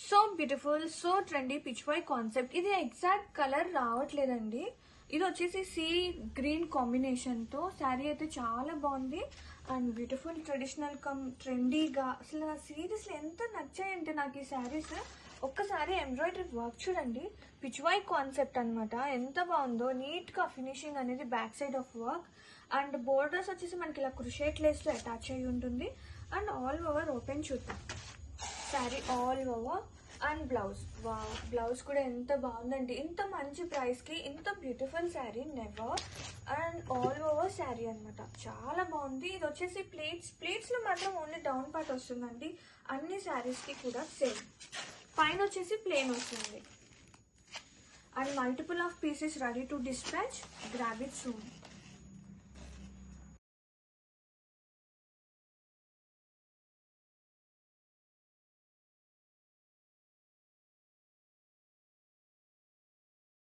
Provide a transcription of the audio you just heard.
So beautiful, so trendy pichwai concept. ఇది exact colour రావట్లేదండి. ఇది వచ్చేసి సీ గ్రీన్ కాంబినేషన్ తో శారీ అయితే చాలా బాగుంది అండ్ బ్యూటిఫుల్ ట్రెడిషనల్ కమ్ ట్రెండీగా. అసలు సీరియస్లీ ఎంత నచ్చాయంటే నాకు ఈ శారీస్. ఒక్కసారి ఎంబ్రాయిడరీ వర్క్ చూడండి, పిచ్ వై కాన్సెప్ట్ అనమాట. ఎంత బాగుందో, నీట్ గా ఫినిషింగ్ అనేది back side of work and borders వచ్చేసి మనకి ఇలా క్రుషేట్ లేస్ తో అటాచ్ అయి ఉంటుంది అండ్ ఆల్ ఓవర్ ఓపెన్ చూద్దాం. Sari all over and blouse. Wow, blouse కూడా ఎంత బాగుందండి. ఇంత మంచి ప్రైస్ కి ఇంత beautiful sari never. And all over sari అనమాట, చాలా బాగుంది. ఇది వచ్చేసి ప్లేట్స్ లో మాత్రం ఓన్లీ డౌన్ పార్ట్ వస్తుందండి. అన్ని శారీస్ కి కూడా సేమ్. పైన వచ్చేసి ప్లేన్ వస్తుంది and multiple of pieces ready to dispatch. Grab it soon.